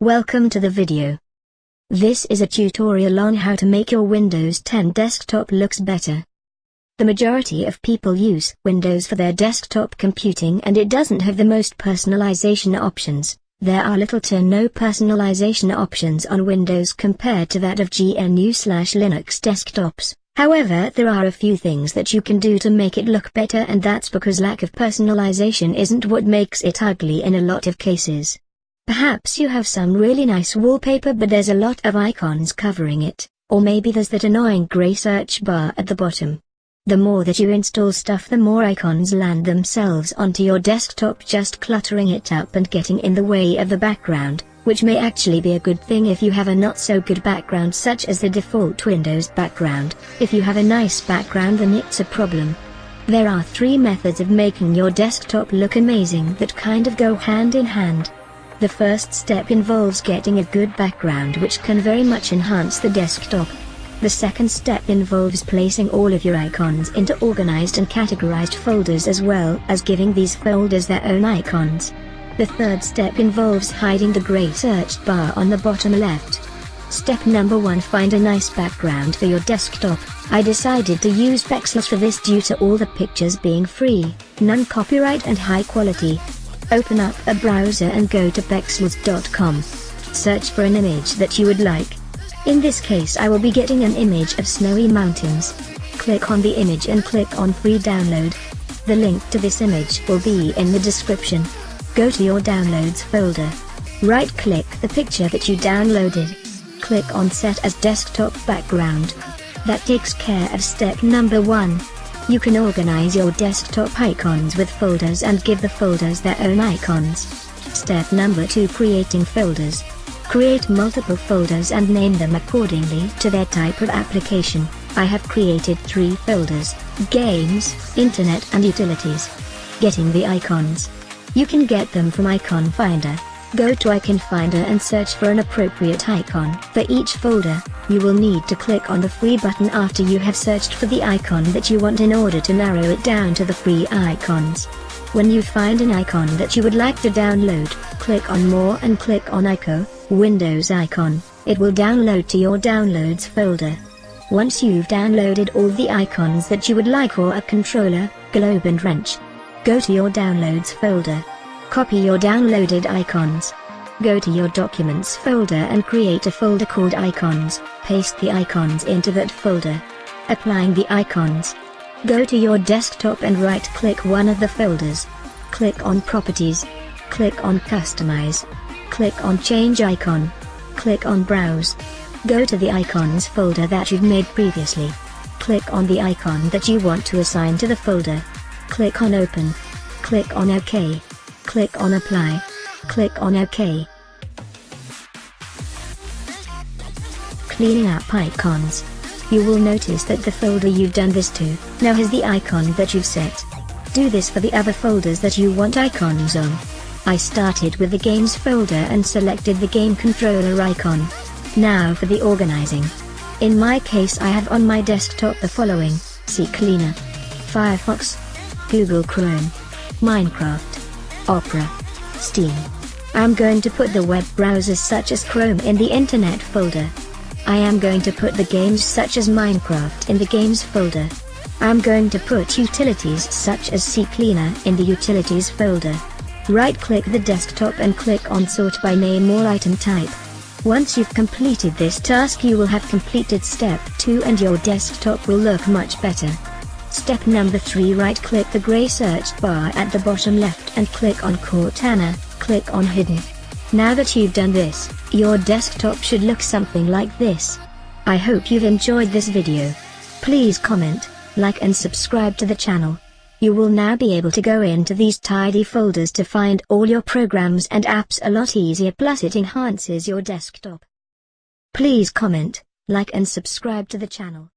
Welcome to the video. This is a tutorial on how to make your Windows 10 desktop looks better. The majority of people use Windows for their desktop computing and it doesn't have the most personalization options. There are little to no personalization options on Windows compared to that of GNU/Linux desktops. However, there are a few things that you can do to make it look better, and that's because lack of personalization isn't what makes it ugly in a lot of cases. Perhaps you have some really nice wallpaper but there's a lot of icons covering it, or maybe there's that annoying gray search bar at the bottom. The more that you install stuff, the more icons land themselves onto your desktop, just cluttering it up and getting in the way of the background, which may actually be a good thing if you have a not so good background such as the default Windows background. If you have a nice background, then it's a problem. There are 3 methods of making your desktop look amazing that kind of go hand in hand. The first step involves getting a good background, which can very much enhance the desktop. The second step involves placing all of your icons into organized and categorized folders, as well as giving these folders their own icons. The third step involves hiding the gray search bar on the bottom left. Step number 1: find a nice background for your desktop. I decided to use Pexels for this due to all the pictures being free, non-copyright and high quality. Open up a browser and go to pexels.com. Search for an image that you would like. In this case, I will be getting an image of snowy mountains. Click on the image and click on free download. The link to this image will be in the description. Go to your downloads folder. Right-click the picture that you downloaded. Click on set as desktop background. That takes care of step number 1. You can organize your desktop icons with folders and give the folders their own icons. Step number 2: creating folders. Create multiple folders and name them accordingly to their type of application. I have created 3 folders: Games, Internet and Utilities. Getting the icons. You can get them from Icon Finder. Go to Icon Finder and search for an appropriate icon. For each folder, you will need to click on the free button after you have searched for the icon that you want in order to narrow it down to the free icons. When you find an icon that you would like to download, click on More and click on ICO, Windows icon. It will download to your downloads folder. Once you've downloaded all the icons that you would like, or a controller, globe and wrench, go to your downloads folder. Copy your downloaded icons. Go to your Documents folder and create a folder called Icons. Paste the icons into that folder. Applying the icons. Go to your desktop and right-click one of the folders. Click on Properties. Click on Customize. Click on Change Icon. Click on Browse. Go to the Icons folder that you've made previously. Click on the icon that you want to assign to the folder. Click on Open. Click on OK. Click on Apply. Click on OK. Cleaning up icons. You will notice that the folder you've done this to now has the icon that you've set. Do this for the other folders that you want icons on. I started with the Games folder and selected the game controller icon. Now for the organizing. In my case, I have on my desktop the following: CCleaner, Firefox, Google Chrome, Minecraft, Opera, Steam. I'm going to put the web browsers such as Chrome in the Internet folder. I am going to put the games such as Minecraft in the Games folder. I'm going to put utilities such as CCleaner in the Utilities folder. Right-click the desktop and click on Sort by Name or Item Type. Once you've completed this task, you will have completed step 2 and your desktop will look much better. Step number 3: right-click the gray search bar at the bottom left and click on Cortana. Click on Hidden. Now that you've done this, your desktop should look something like this. I hope you've enjoyed this video. Please comment, like and subscribe to the channel. You will now be able to go into these tidy folders to find all your programs and apps a lot easier, plus it enhances your desktop. Please comment, like and subscribe to the channel.